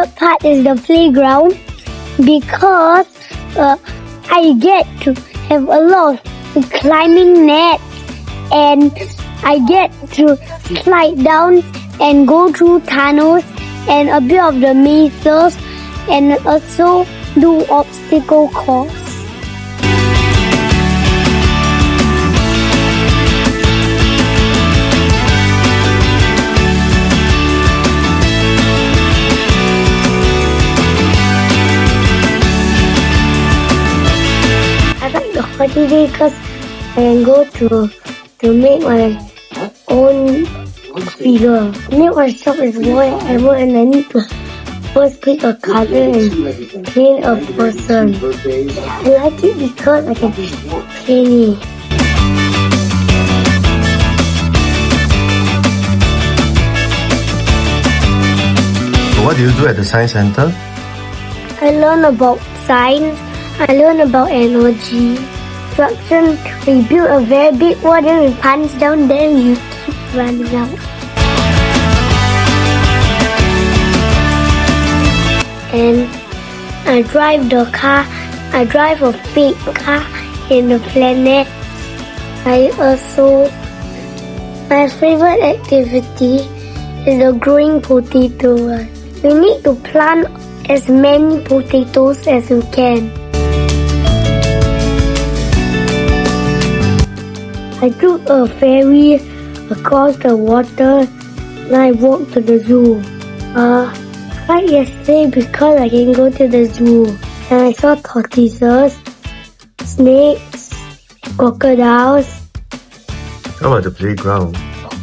favorite part is the playground because I get to have a lot of climbing nets and I get to slide down and go through tunnels and a bit of the mazes and also do obstacle course. I like the holiday because I can go to make my own figure. Make myself as whatever and I need to first pick a color and paint a person. I like it because I can paint it. So what do you do at the Science Centre? I learn about science, I learn about energy. Instruction, we build a very big one, then we punch down, then you keep running out. And I drive the car, I drive a fake car in the planet. My favorite activity is the growing potato. We need to plant as many potatoes as we can. I took a ferry across the water and I walked to the zoo. Like yesterday because I can go to the zoo and I saw tortoises, snakes, crocodiles. How about the playground?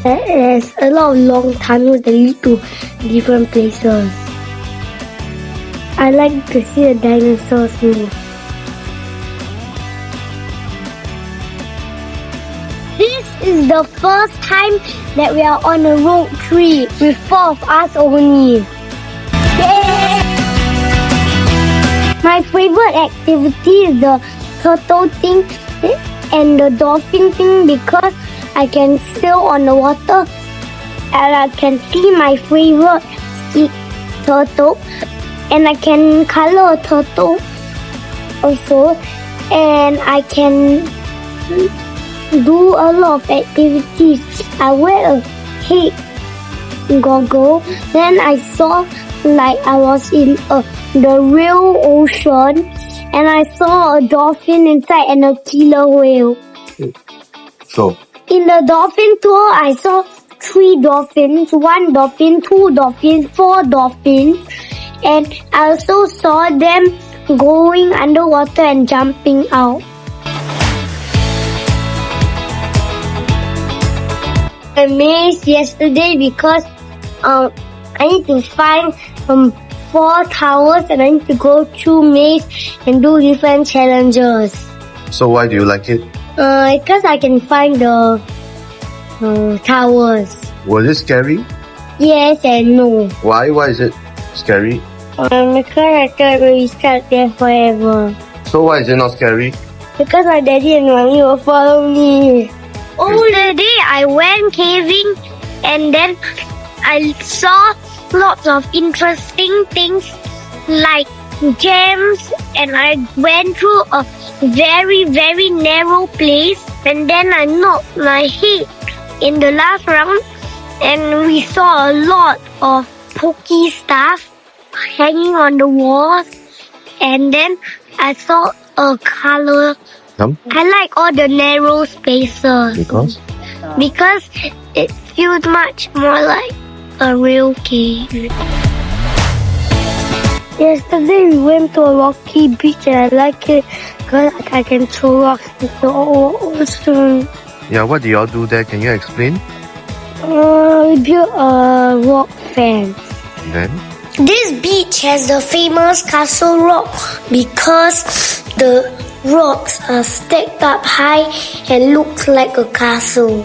There's a lot of long tunnels that lead to different places. I like to see the dinosaurs move. This is the first time that we are on a road trip with 4 of us only. Yay! My favorite activity is the turtle thing and the dolphin thing because I can sail on the water and I can see my favorite turtle and I can color a turtle also and I can do a lot of activities. I wear a head goggle, then I saw like I was in the real ocean and I saw a dolphin inside and a killer whale. So, in the dolphin tour, I saw 3 dolphins, 1 dolphin, 2 dolphins, 4 dolphins, and I also saw them going underwater and jumping out. I missed yesterday because I need to find 4 towers and I need to go through maze and do different challenges. so why do you like it? Because I can find the towers. Was it scary? Yes and no. Why? Why is it scary? Because I thought we stuck there forever. So why is it not scary? Because my daddy and mommy will follow me. The day I went caving and then I saw lots of interesting things like gems and I went through a very very narrow place and then I knocked my head in the last round and we saw a lot of pokey stuff hanging on the walls and then I saw a color. I like all the narrow spaces. Because it feels much more like a real cave. Yesterday we went to a rocky beach and I like it because I can throw rocks into the ocean. Yeah, what do y'all do there? Can you explain? We built a rock fence. Then? This beach has the famous Castle Rock because the rocks are stacked up high and looks like a castle.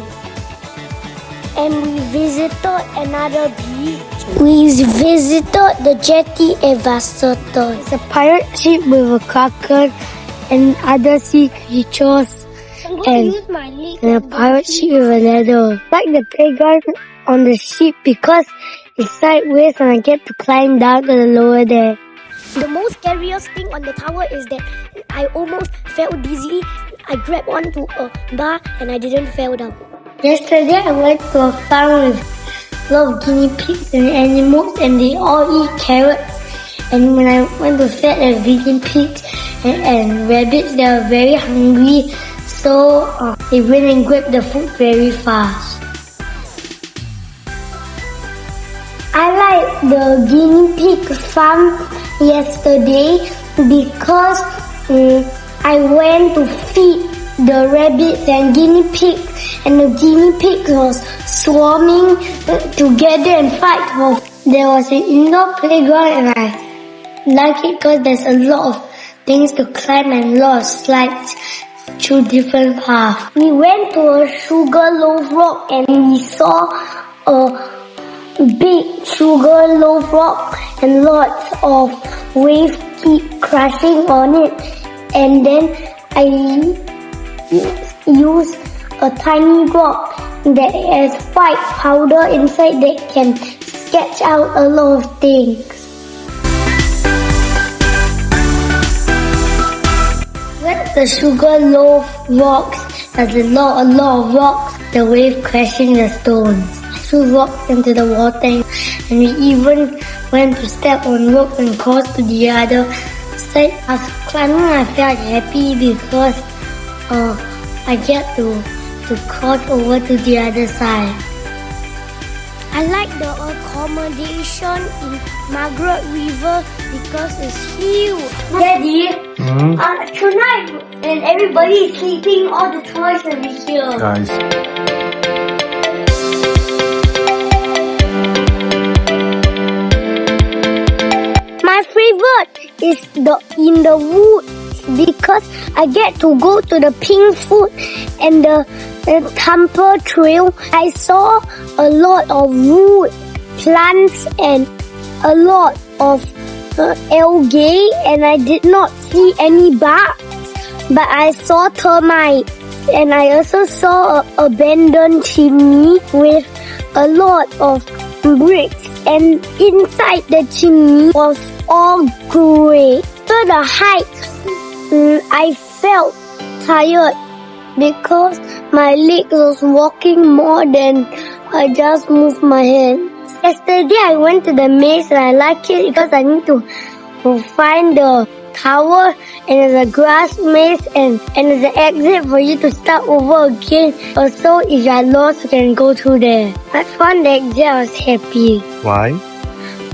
And we visited another beach. We visited the jetty at Busselton. It's a pirate ship with a kraken and other sea creatures. And a pirate ship with a ladder. Like the playground on the ship because It's sideways and I get to climb down to the lower there. The most scariest thing on the tower is that I almost felt dizzy. I grabbed onto a bar and I didn't fall down. Yesterday I went to a farm with a lot of guinea pigs and animals and they all eat carrots. And when I went to feed the guinea pigs and rabbits, they were very hungry. So they went and grabbed the food very fast. I like the guinea pig farm yesterday because I went to feed the rabbits and guinea pigs and the guinea pigs was swarming together and fight. There was an indoor playground and I like it because there's a lot of things to climb and a lot of slides through different paths. We went to a sugar loaf rock and we saw a big sugar loaf rock and lots of waves keep crashing on it, and then I use a tiny rock that has white powder inside that can sketch out a lot of things. When the sugar loaf rocks, there's a lot of rocks, the wave crashing the stones. Threw rocks into the water and we even went to step on rope and cross to the other side. As climbing, I felt happy because I get to cross over to the other side. I like the accommodation in Margaret River because it's huge. Daddy, tonight when everybody is sleeping, all the toys will be here. Guys. My favorite is in the woods because I get to go to the pink foot and the Temple Trail. I saw a lot of wood, plants and a lot of algae and I did not see any bugs, but I saw termites and I also saw an abandoned chimney with a lot of bricks and inside the chimney was all grey. After the hike, I felt tired because my legs was walking more than I just moved my hands. Yesterday I went to the maze and I like it because I need to find the tower and there's a grass maze and there's an exit for you to start over again. Also, if you are lost, you can go through there. I found the exit, I was happy. Why?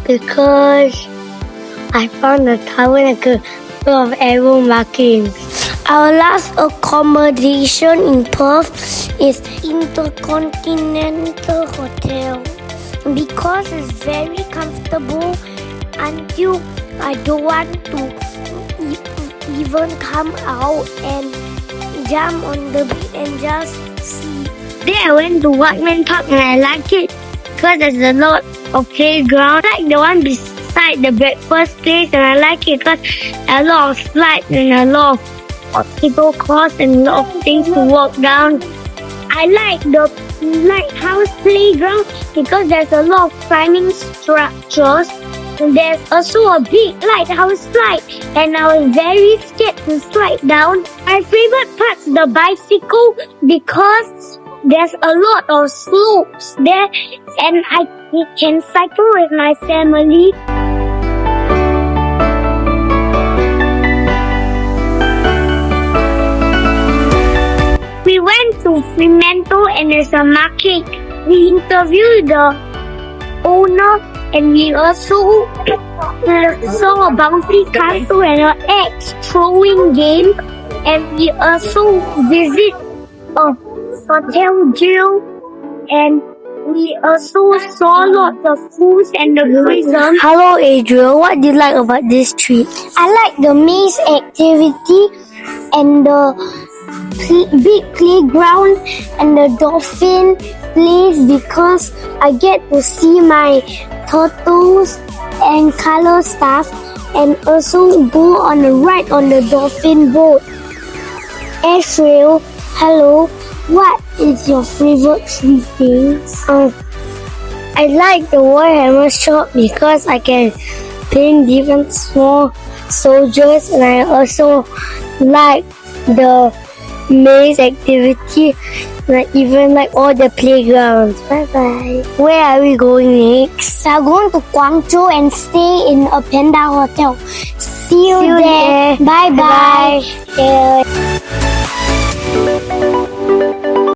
Because I found the tower and a lot of arrow markings. Our last accommodation in Perth is Intercontinental Hotel because it's very comfortable until I don't want to even come out and jump on the bed and just sleep. Then I went to Whiteman Park and I like it because there's a lot of playground. I like the one beside the breakfast place and I like it because a lot of slides and a lot of people cross and a lot of things to walk down. I like the lighthouse playground because there's a lot of climbing structures. And there's also a big lighthouse slide and I was very scared to slide down. My favorite part's the bicycle because there's a lot of slopes there and I can cycle with my family. We went to Fremantle and there's a market. We interviewed the owner and we also saw a bouncy castle and an axe throwing game. And we also visit a hotel jail and we also saw lots of foods and the prison. Hello Adriel, what do you like about this trip? I like the maze activity and the big playground and the dolphin place because I get to see my turtles and color stuff and also go on a ride on the dolphin boat. Ashrael, hello, what is your favorite three things? I like the Warhammer shop because I can paint different small soldiers, and I also like the maze activity, and I even like all the playgrounds. Bye bye. Where are we going next? We are going to Guangzhou and stay in a panda hotel. See you there. Bye bye. Bye.